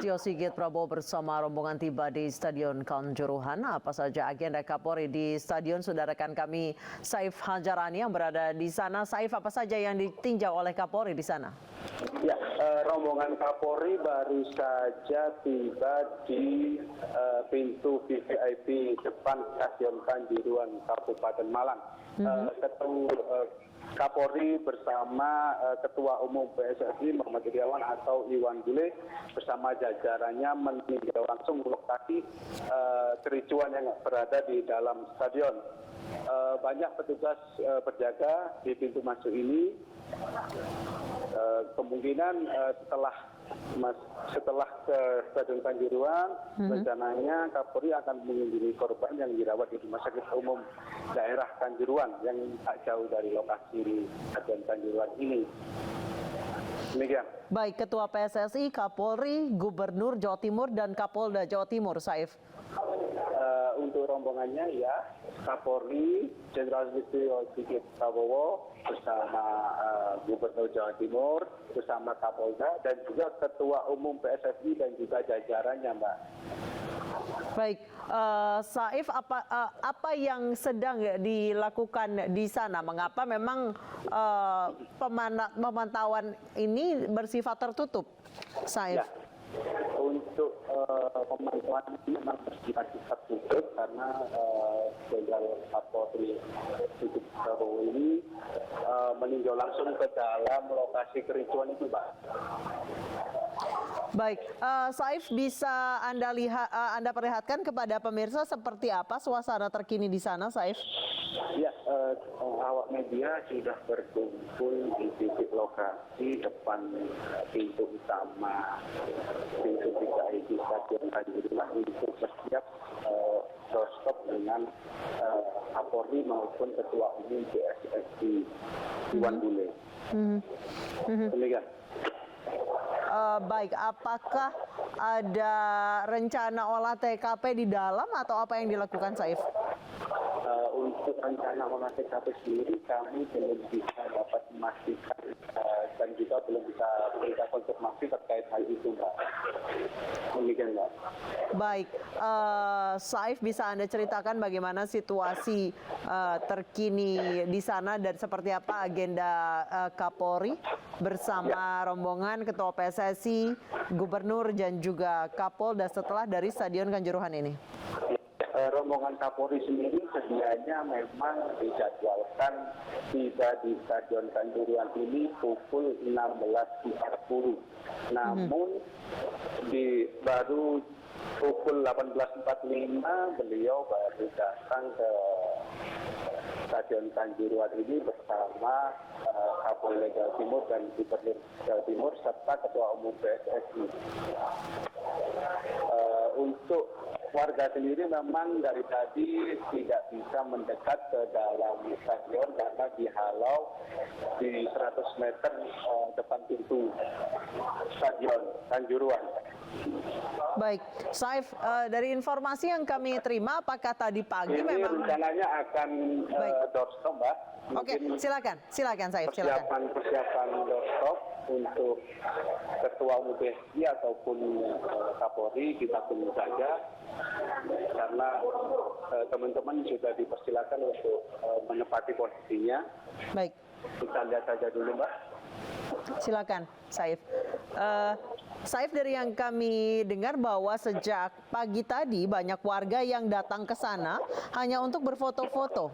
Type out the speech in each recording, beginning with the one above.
Tio Sigit Prabowo bersama rombongan tiba di Stadion Kanjuruhan. Apa saja agenda Kapolri di stadion? Sudah rekan kami Saif Hajarani yang berada di sana. Saif, apa saja yang ditinjau oleh Kapolri di sana? Ya, rombongan Kapolri baru saja tiba di pintu VVIP depan Stadion Kanjuruhan, Kabupaten Malang. Kapolri bersama Ketua Umum PSSI Muhammad Iryawan atau Iwan Bule bersama jajarannya meninjau langsung lokasi kericuan yang berada di dalam stadion. Banyak petugas berjaga di pintu masuk ini. Kemungkinan setelah ke Stadion Kanjuruhan, rencananya Kapolri akan mengunjungi korban yang dirawat di Rumah Sakit Umum Daerah Kanjuruhan yang tak jauh dari lokasi di Stadion Kanjuruhan ini. Demikian. Baik, Ketua PSSI, Kapolri, Gubernur Jawa Timur, dan Kapolda Jawa Timur, Saif. Untuk rombongannya ya, Kapolri, Jenderal Listio Sigit Prabowo bersama Gubernur Jawa Timur, bersama Kapolda, dan juga Ketua Umum PSSI dan juga jajarannya, Mbak. Baik, Saif, apa yang sedang dilakukan di sana? Mengapa memang pemantauan ini bersifat tertutup, Saif? Ya. Untuk pemantauan ini memang bersifat tertutup karena Jenderal Kapolri Sigit Prabowo ini meninjau langsung ke dalam lokasi kericuan itu, Pak. Baik, Saif, bisa Anda perlihatkan kepada pemirsa seperti apa suasana terkini di sana, Saif? Ya, awak media sudah berkumpul di titik lokasi depan pintu utama, pintu 3 di Stadion Kanjuruhan untuk bersiap doorstop dengan Kapolri maupun Ketua Umum PSSI Iwan Bule. Demikian. Baik, apakah ada rencana olah TKP di dalam atau apa yang dilakukan, Saif? Untuk rencana olah TKP sendiri kami belum bisa dapat memastikan dan juga belum bisa berikan konfirmasi terkait hal itu, Mbak. Demikian, Mbak. Baik, Saif, bisa Anda ceritakan bagaimana situasi terkini di sana dan seperti apa agenda Kapolri bersama rombongan Ketua PSSI, Gubernur, dan juga Kapolda setelah dari Stadion Kanjuruhan ini? Rombongan Kapolri sendiri sedianya memang dijadwalkan tiba di Stadion Kanjuruhan ini pukul 16.40. Namun baru pukul 18.45 beliau baru datang ke Stadion Kanjuruhan ini bersama Kapolda Jawa Timur dan Gubernur Jawa Timur serta Ketua Umum PSSI. Untuk warga sendiri memang dari tadi tidak bisa mendekat ke dalam stadion karena dihalau di 100 meter depan pintu Stadion Kanjuruhan. Baik, Saif, dari informasi yang kami terima, apakah tadi pagi ini memang rencananya akan doorstop, Mbak? Oke, silakan Saif, silakan. Persiapan doorstop untuk Ketua Umum PSSI ataupun Kapolri kita tunggu saja karena teman-teman sudah dipersilakan untuk menempati posisinya. Baik. Kita lihat saja dulu, Mbak. Silakan, Saif. Saif, dari yang kami dengar bahwa sejak pagi tadi banyak warga yang datang ke sana hanya untuk berfoto-foto.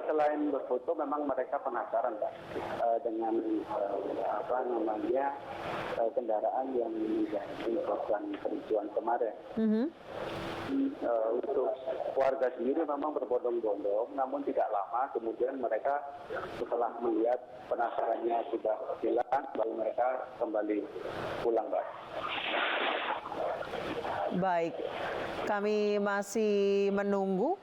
Selain berfoto, memang mereka penasaran, Pak, dengan kendaraan yang menjadi korban kericuan kemarin. Untuk warga sendiri memang berbondong-bondong, namun tidak lama kemudian mereka setelah melihat penasarannya sudah hilang, baru mereka kembali pulang, Pak. Baik, kami masih menunggu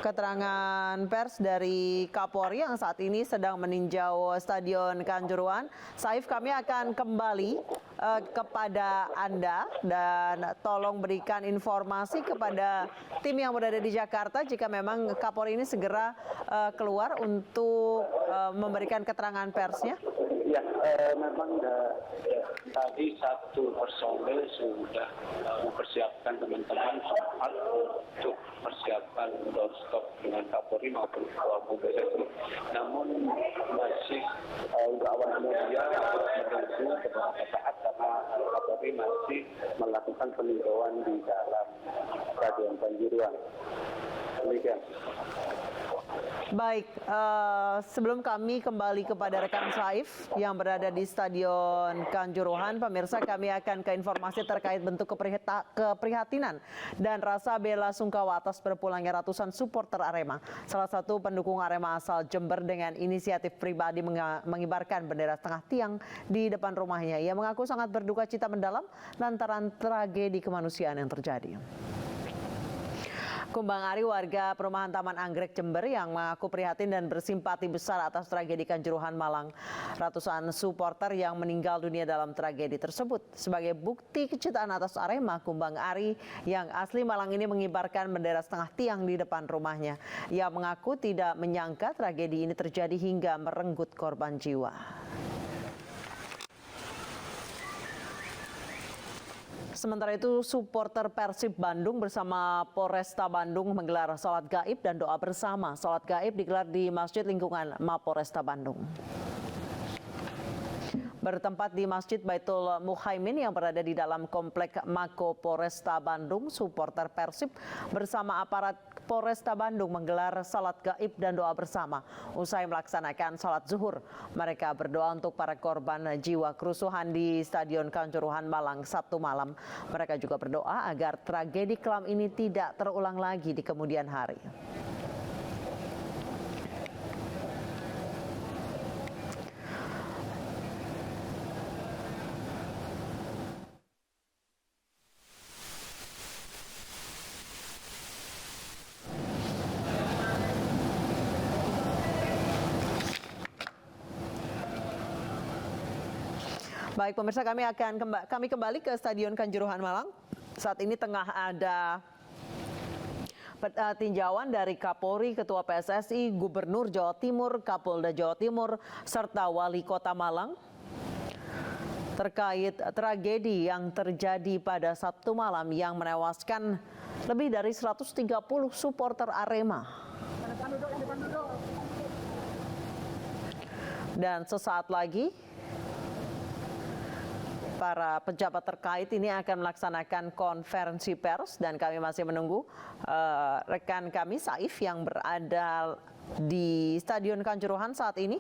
keterangan pers dari Kapolri yang saat ini sedang meninjau Stadion Kanjuruhan. Saif, kami akan kembali kepada Anda dan tolong berikan informasi kepada tim yang berada di Jakarta jika memang Kapolri ini segera keluar untuk memberikan keterangan persnya. Ya, memang tadi satu personel sudah mempersiapkan teman-teman tempat untuk persiapan doorstop dengan Kapolri maupun Ketua Umum PSSI. Namun masih untuk awal media menunggu beberapa saat karena Kapolri masih melakukan peninjauan di dalam Stadion Kanjuruhan. Demikian. Baik, sebelum kami kembali kepada rekan Saif yang berada di Stadion Kanjuruhan, pemirsa kami akan ke informasi terkait bentuk keprihatinan dan rasa bela sungkawa atas berpulangnya ratusan supporter Arema. Salah satu pendukung Arema asal Jember dengan inisiatif pribadi mengibarkan bendera setengah tiang di depan rumahnya. Ia mengaku sangat berduka cita mendalam lantaran tragedi kemanusiaan yang terjadi. Kumbang Ari, warga perumahan Taman Anggrek Jember yang mengaku prihatin dan bersimpati besar atas tragedi Kanjuruhan Malang. Ratusan supporter yang meninggal dunia dalam tragedi tersebut. Sebagai bukti kecintaan atas Arema, Kumbang Ari yang asli Malang ini mengibarkan bendera setengah tiang di depan rumahnya. Ia mengaku tidak menyangka tragedi ini terjadi hingga merenggut korban jiwa. Sementara itu, supporter Persib Bandung bersama Polresta Bandung menggelar sholat gaib dan doa bersama. Sholat gaib digelar di masjid lingkungan Mapolresta Bandung. Bertempat di Masjid Baitul Muhaimin yang berada di dalam komplek Mako Polresta Bandung, supporter Persib bersama aparat Polresta Bandung menggelar salat gaib dan doa bersama. Usai melaksanakan salat zuhur, mereka berdoa untuk para korban jiwa kerusuhan di Stadion Kanjuruhan Malang Sabtu malam. Mereka juga berdoa agar tragedi kelam ini tidak terulang lagi di kemudian hari. Baik pemirsa, kami kembali ke Stadion Kanjuruhan Malang. Saat ini tengah ada tinjauan dari Kapolri, Ketua PSSI, Gubernur Jawa Timur, Kapolda Jawa Timur, serta Wali Kota Malang terkait tragedi yang terjadi pada Sabtu malam yang menewaskan lebih dari 130 supporter Arema. Dan sesaat lagi para pejabat terkait ini akan melaksanakan konferensi pers dan kami masih menunggu rekan kami Saif yang berada di Stadion Kanjuruhan saat ini.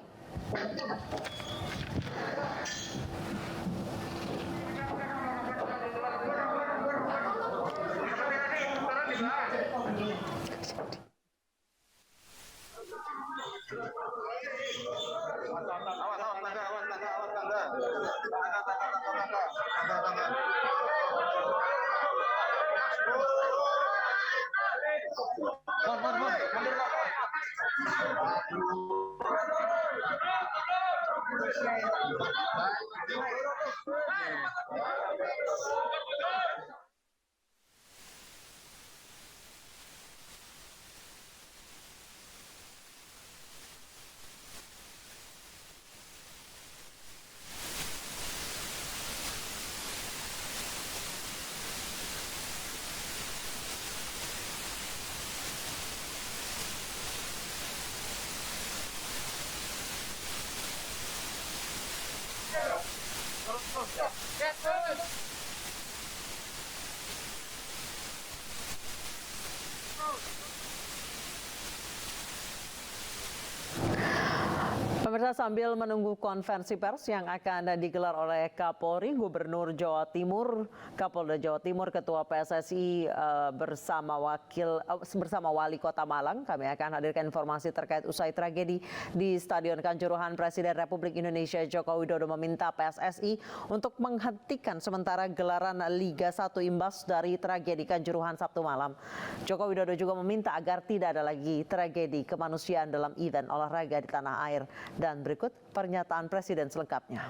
Pemirsa, sambil menunggu konferensi pers yang akan digelar oleh Kapolri, Gubernur Jawa Timur, Kapolda Jawa Timur, Ketua PSSI bersama Wali Kota Malang, kami akan hadirkan informasi terkait usai tragedi di Stadion Kanjuruhan. Presiden Republik Indonesia Joko Widodo meminta PSSI untuk menghentikan sementara gelaran Liga 1 imbas dari tragedi Kanjuruhan Sabtu malam. Joko Widodo juga meminta agar tidak ada lagi tragedi kemanusiaan dalam event olahraga di tanah air. Dan berikut pernyataan Presiden selengkapnya.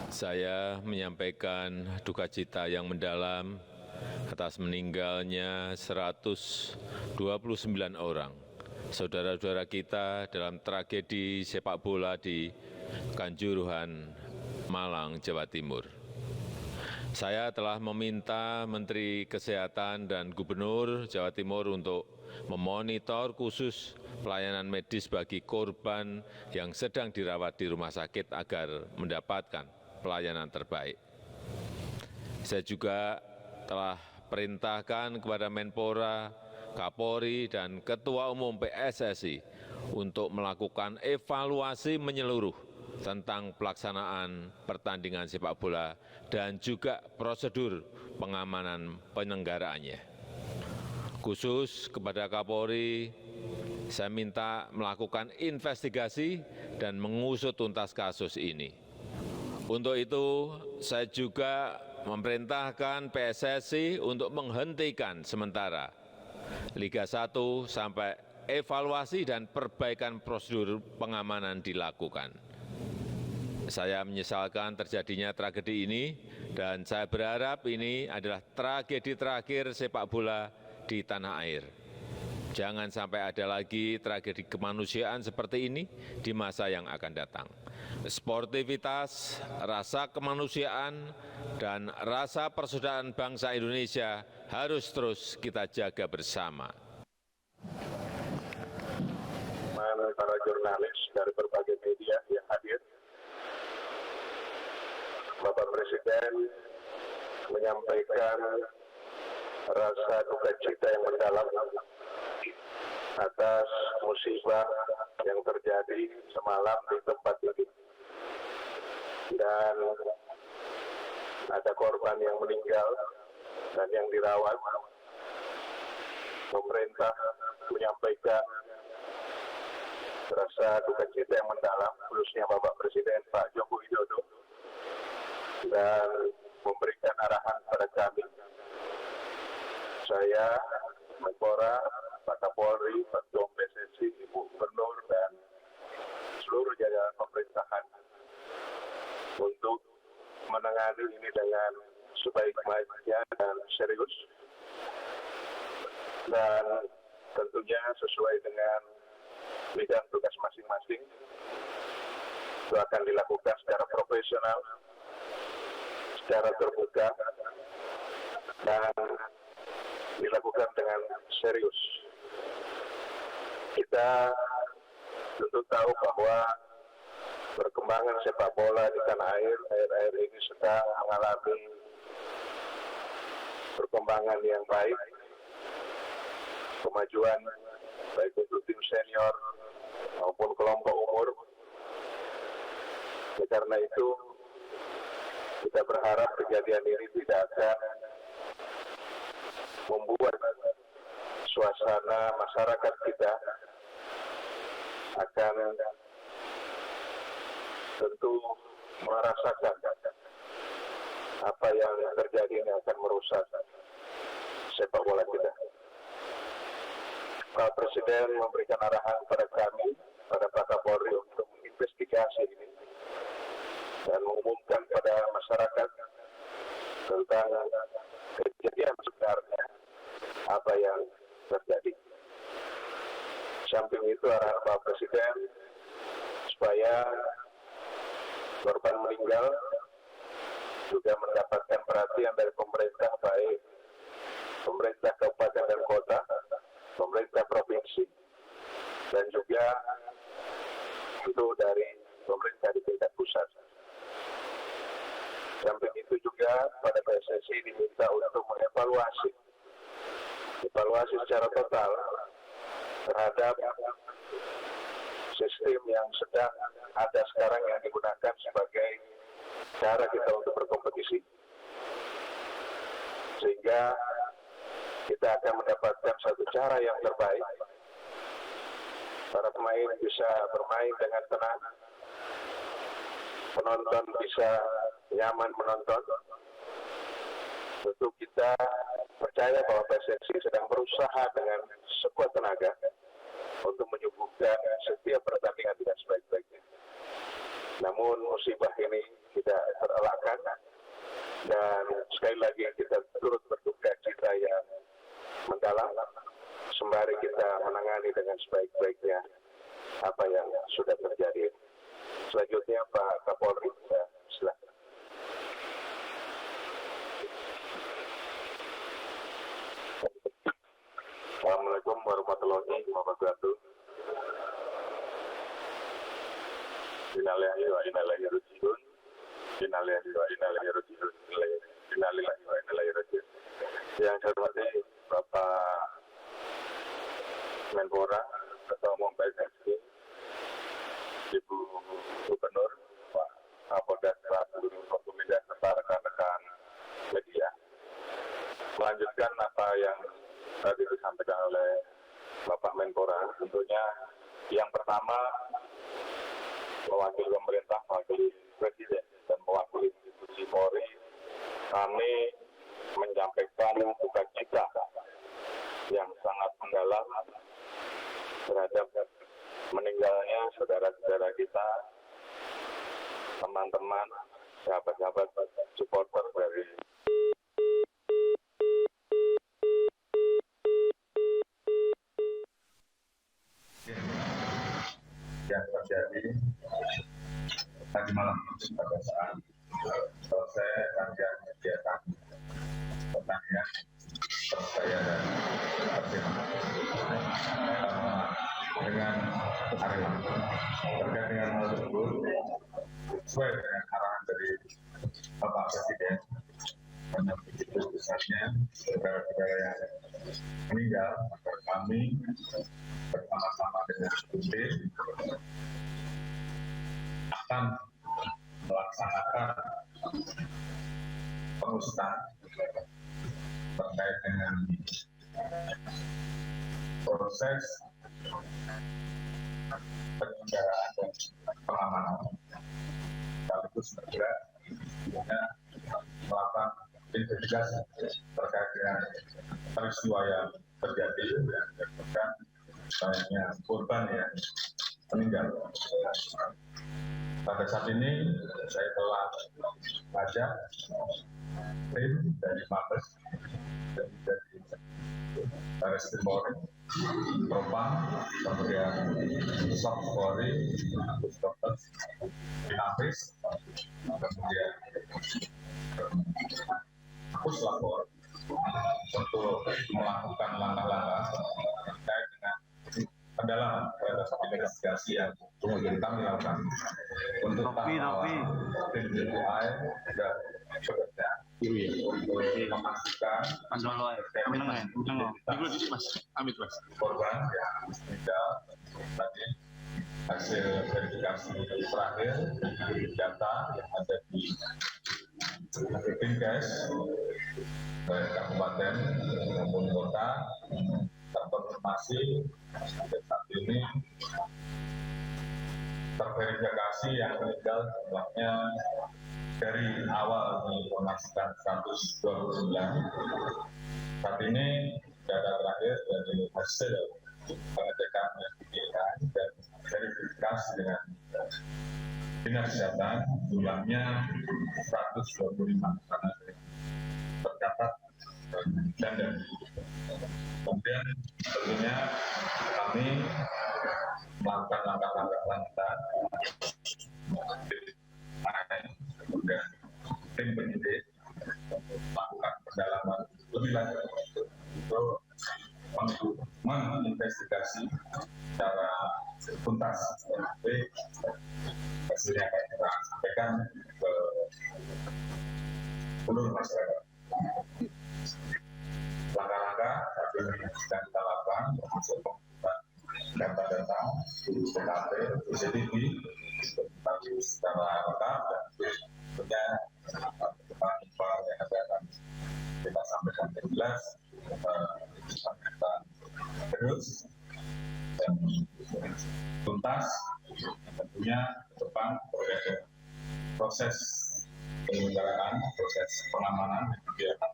Saya menyampaikan duka cita yang mendalam atas meninggalnya 129 orang saudara-saudara kita dalam tragedi sepak bola di Kanjuruhan Malang, Jawa Timur. Saya telah meminta Menteri Kesehatan dan Gubernur Jawa Timur untuk memonitor khusus pelayanan medis bagi korban yang sedang dirawat di rumah sakit agar mendapatkan pelayanan terbaik. Saya juga telah perintahkan kepada Menpora, Kapolri, dan Ketua Umum PSSI untuk melakukan evaluasi menyeluruh tentang pelaksanaan pertandingan sepak bola dan juga prosedur pengamanan penyelenggaraannya. Khusus kepada Kapolri, saya minta melakukan investigasi dan mengusut tuntas kasus ini. Untuk itu, saya juga memerintahkan PSSI untuk menghentikan sementara Liga 1 sampai evaluasi dan perbaikan prosedur pengamanan dilakukan. Saya menyesalkan terjadinya tragedi ini dan saya berharap ini adalah tragedi terakhir sepak bola di tanah air. Jangan sampai ada lagi tragedi kemanusiaan seperti ini di masa yang akan datang. Sportivitas, rasa kemanusiaan, dan rasa persaudaraan bangsa Indonesia harus terus kita jaga bersama. Para jurnalis dari berbagai media yang hadir, Bapak Presiden menyampaikan rasa duka cita yang mendalam atas musibah yang terjadi semalam di tempat ini. Dan ada korban yang meninggal dan yang dirawat. Pemerintah menyampaikan rasa duka cita yang mendalam, khususnya Bapak Presiden Pak Joko Widodo, dan memberikan arahan kepada kami, saya, Menpora, Pak Kapolri, Pak Ketua PSSI, Ibu Gubernur, dan seluruh jajaran pemerintahan untuk menangani ini dengan sebaik-baiknya dan serius, dan tentunya sesuai dengan bidang tugas masing-masing. Itu akan dilakukan secara profesional, secara terbuka, dan dilakukan dengan serius. Kita tentu tahu bahwa perkembangan sepak bola di tanah air akhir-akhir ini sedang mengalami perkembangan yang baik, kemajuan baik untuk tim senior maupun kelompok umur. Karena itu kita berharap kejadian ini tidak akan membuat suasana masyarakat kita akan tentu merasakan apa yang terjadi ini akan merusak sepak bola kita. Pak Presiden memberikan arahan kepada kami, pada Pak Kapolri untuk menginvestigasi ini dan mengumumkan pada masyarakat tentang kejadian sebenarnya apa yang terjadi. Samping itu arahan Pak Presiden supaya korban meninggal juga mendapatkan perhatian dari pemerintah, baik pemerintah kabupaten dan kota, pemerintah provinsi, dan juga itu dari pemerintah di tingkat pusat. Samping itu juga pada PSSI diminta untuk mengevaluasi secara total terhadap sistem yang sedang ada sekarang yang digunakan sebagai cara kita untuk berkompetisi, sehingga kita akan mendapatkan satu cara yang terbaik. Para pemain bisa bermain dengan tenang, penonton bisa nyaman menonton. Tentu kita percaya bahwa PSSI sedang berusaha dengan sekuat tenaga untuk menyuguhkan setiap pertandingan dengan sebaik-baiknya. Namun musibah ini tidak terelakkan, dan sekali lagi kita turut berduka cita yang mendalam sembari kita menangani dengan sebaik-baiknya apa yang sudah terjadi. Selanjutnya Pak Kapolri, silakan. wabarakatuh. Innalillahi wa inna ilaihi raji'un. Innalillahi wa inna ilaihi raji'un. Innalillahi wa inna ilaihi raji'un. Yang saya hormati Bapak Menpora, Ketua Umum PSSI, Ibu Gubernur, Pak Kapolda, Pak Gubernur Forkominda, serta rekan-rekan media. Melanjutkan apa yang tadi disampaikan oleh Bapak Menpora, tentunya yang pertama mewakili pemerintah, mewakili Presiden, dan mewakili institusi Polri, kami menyampaikan duka cita yang sangat mendalam terhadap meninggalnya saudara-saudara kita, teman-teman, sahabat-sahabat, supporter dari yang terjadi tadi malam pada saat selesai rangkaian kegiatan pertandingan Persebaya dan Persema dengan Arema. Terkait dengan hal tersebut, sesuai dengan arahan dari Bapak Presiden, karena begitu besarnya saudara-saudara yang meninggal, maka kami bersama-sama dengan tim akan melaksanakan pengusutan terkait dengan proses penyelenggaraan dan pengamanan. Sekaligus juga melakukan investigasi terkait dengan peristiwa yang terjadi yang menyebabkan banyaknya korban yang meninggal. Pada saat ini saya telah ajak tim dari Mabes dan dari Baris Krim Polri, Propam, kemudian Sok Polri, Dokter, Inavis, kemudian Puslapor untuk melakukan langkah-langkah terkait dengan pendalaman terhadap investigasi yang kemudian kami lakukan untuk tim DPI dan bekerja untuk memastikan korban yang meninggal tadi hasil verifikasi terakhir data yang ada di Dinkes baik kabupaten maupun kota terkonfirmasi sampai saat ini terverifikasi yang meninggal jumlahnya dari awal diinformasikan 129. Saat ini data terakhir dari hasil pengecekan yang dan verifikasi dengan Dinas Kesehatan jumlahnya 125 karena tercatat dan kemudian tentunya kami melakukan langkah-langkah lanjutan kemudian tim penyidik melakukan pendalaman lebih lanjut untuk menginvestigasi secara tuntas hasilnya akan kita sampaikan ke seluruh masyarakat. Langkah-langkah saat ini sedang kita lakukan termasuk pengumpulan data-data TKP, CCTV untuk secara lengkap dan tentunya perkembangan yang akan kita sampaikan yang jelas, sampaikan terus dan tuntas tentunya ke depan proses penyelenggaraan, proses pengamanan yang kegiatan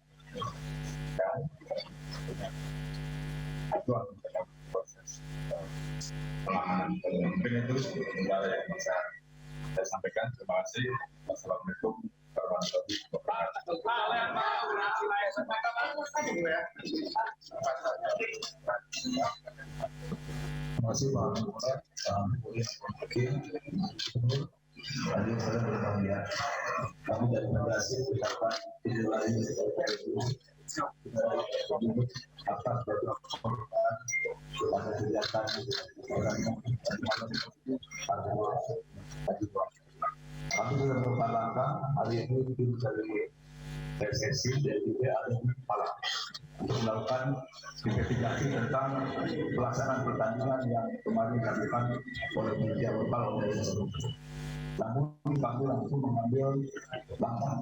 dan itu akan menjadi proses pengamanan. Mungkin itu sementara yang bisa saya sampaikan. Terima kasih. Wassalamualaikum warahmatullahi wabarakatuh. Terima kasih Pak Menpora, Tadi saya bertanya, kami dari Federasi mendapat penilaian atas program pada ini tim dari PSSI dan juga ada di Malang untuk melakukan investigasi tentang pelaksanaan pertandingan yang kemarin dilakukan oleh media lokal oleh PSSI. Namun kami langsung mengambil langkah.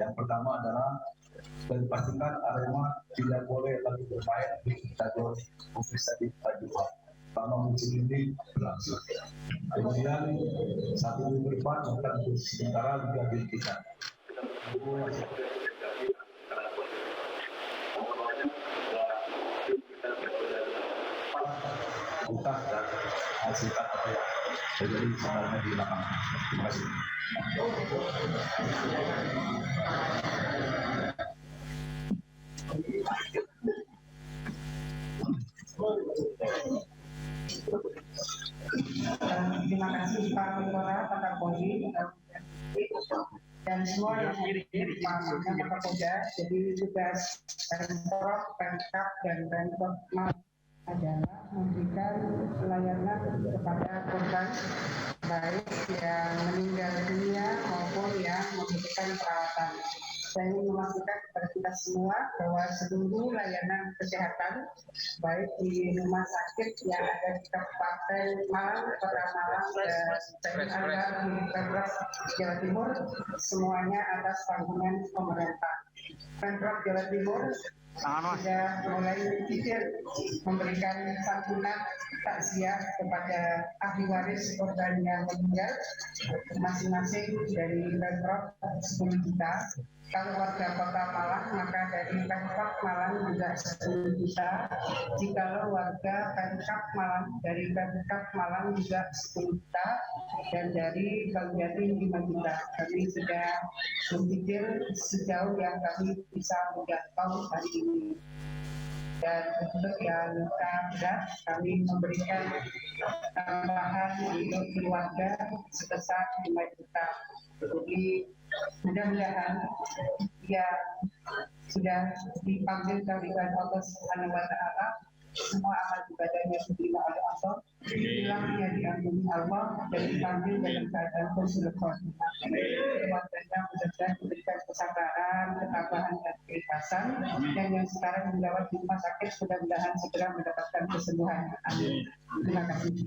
Yang pertama adalah pastikan Arema tidak boleh lagi bermain di stadion Universitas Pajuan selama musim ini berlangsung. Kemudian 1 minggu depan akan sementara Liga dihentikan. Bukan dan hasilkan apa yang terjadi sebenarnya di lapangan. Terima kasih. Terima kasih Pak Menpora, Pak Kapolri, dan semua yang hadir Pak Kapolda. Jadi tugas Pemprov, Pemkab, dan Pemprov adalah memberikan pelayanan kepada korban baik yang meninggal dunia maupun yang membutuhkan perawatan. Saya ingin memastikan kepada kita semua bahwa seluruh layanan kesehatan baik di rumah sakit yang ada di Kabupaten Malang, Kota Malang, dan ada di Pemprov Jawa Timur semuanya atas tanggungan pemerintah. Pemprov Jawa Timur sudah mulai berpikir memberikan santunan takziah kepada ahli waris korban yang meninggal masing-masing dari Pemprov 10 juta. Kalau warga Kota Malang maka dari Pemkab Malang juga 10 juta. Jikalau warga Pemkab Malang dari Pemkab Malang juga 10 juta dan dari Kabupaten 5 juta. Kami sudah berpikir sejauh yang kami bisa menjangkau hari ini. Dan untuk yang luka berat kami memberikan tambahan untuk keluarga sebesar 5 juta. Jadi mudah-mudahan ya sudah dipanggil oleh Allah Subhanahu wa Ta'ala, semua amal ibadahnya diterima oleh Allah, hilangnya diampuni Allah dan dipanggil dalam keadaan husnul khotimah. Keluarganya mudah-mudahan diberikan kesabaran, ketabahan dan keikhlasan, dan yang sekarang dirawat di rumah sakit mudah-mudahan segera mendapatkan kesembuhan. Amin. Terima kasih.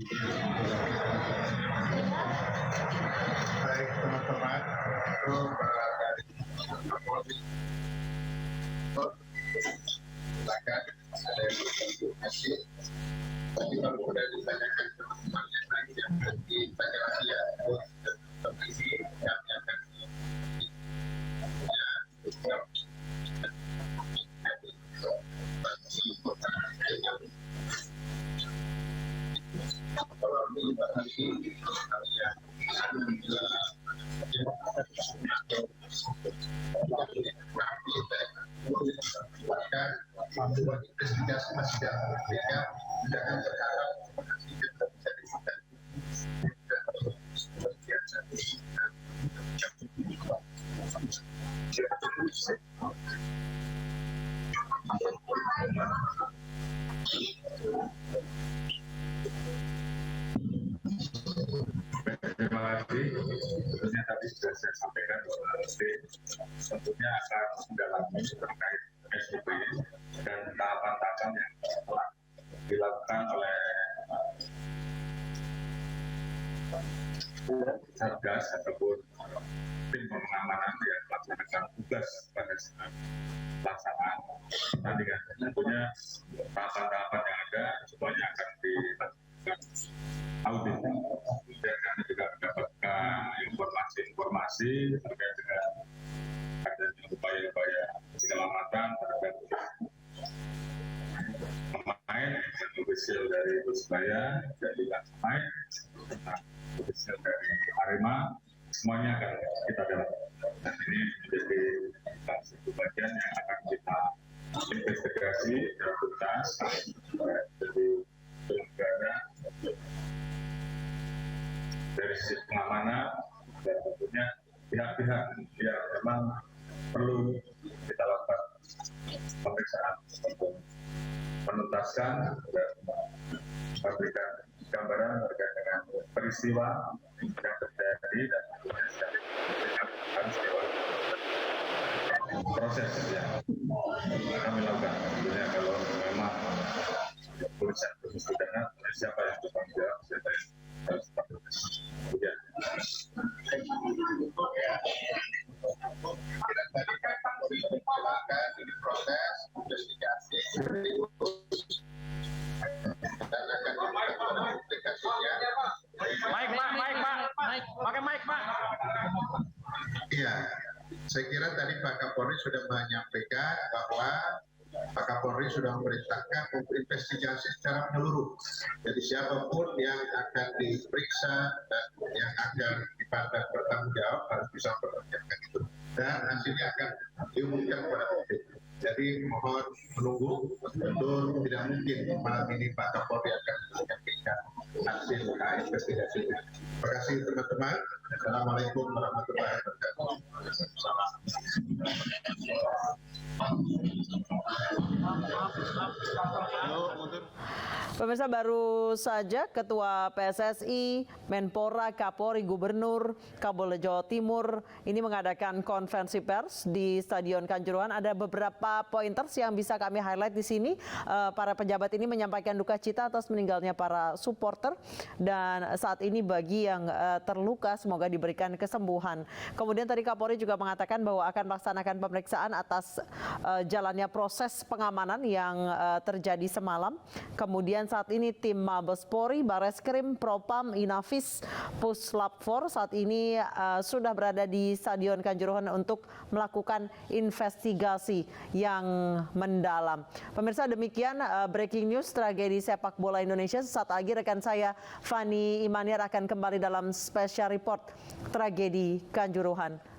Baik teman-teman, itu dari Kapolri. Silakan ada yang berkomunikasi. Tapi kalau sudah ditanyakan teman-teman yang lain yang bertanya lagi ya, ini kami akan kalau ini berarti kalian investigasi masih dalam berbeda, jangan berharap kita bisa dibuka. Terima kasih. Tentunya tadi sudah saya sampaikan bahwa tentunya akan mendalami terkait SOP dan tahapan-tahapan yang telah dilakukan oleh Satgas ataupun tim pengamanan yang melaksanakan tugas pada saat pelaksanaan pertandingan. Tentunya tahapan-tahapan yang ada semuanya akan dilakukan audit. Dan kami juga mendapatkan informasi terkait dengan adanya upaya-upaya penyelamatan terhadap pemain dan ofisial dari Persebaya, dari pemain, ofisial dari Arema, semuanya akan kita dalami. Dan ini menjadi satu bagian yang akan kita investigasi dan tuntas dari penyelenggara dari sisi pengamanan dan tentunya pihak-pihak yang memang perlu kita lakukan pemeriksaan untuk menuntaskan dan memberikan gambaran terkait dengan peristiwa yang terjadi dan tentunya dari pihak proses yang kami lakukan. Tentunya kalau memang polisi khusus pidana, siapa yang bertanggung jawab, siapa yang harus berproses. Ya. Tadi kan polisi silakan ini proses investigasi dan akan dilakukan aplikasinya. Pakai mic, Pak. Iya, saya kira tadi Pak Kapolri sudah menyampaikan bahwa Pak Kapolri sudah memerintahkan untuk investigasi secara menyeluruh. Jadi siapapun yang akan diperiksa dan yang akan dipandang bertanggung jawab harus bisa mempertanyakan itu. Dan hasilnya akan diumumkan kepada publik. Jadi mohon menunggu, tentu tidak mungkin malam ini Pak Kapolri akan menyampaikan hasil investigasinya. Terima kasih teman-teman. Assalamualaikum warahmatullahi wabarakatuh. Pemirsa, baru saja Ketua PSSI, Menpora, Kapolri, Gubernur, Kapolda Jawa Timur ini mengadakan konferensi pers di Stadion Kanjuruhan. Ada beberapa pointers yang bisa kami highlight di sini. Para pejabat ini menyampaikan duka cita atas meninggalnya para supporter dan saat ini bagi yang terluka semoga diberikan kesembuhan. Kemudian tadi Kapolri juga mengatakan bahwa akan melaksanakan pemeriksaan atas jalannya proses pengamanan yang terjadi semalam. Kemudian saat ini tim Mabes Polri, Bareskrim, Propam, Inavis, Puslap 4 saat ini sudah berada di Stadion Kanjuruhan untuk melakukan investigasi yang mendalam. Pemirsa, demikian breaking news tragedi sepak bola Indonesia. Sesaat lagi rekan saya Fani Imaniar akan kembali dalam special report tragedi Kanjuruhan.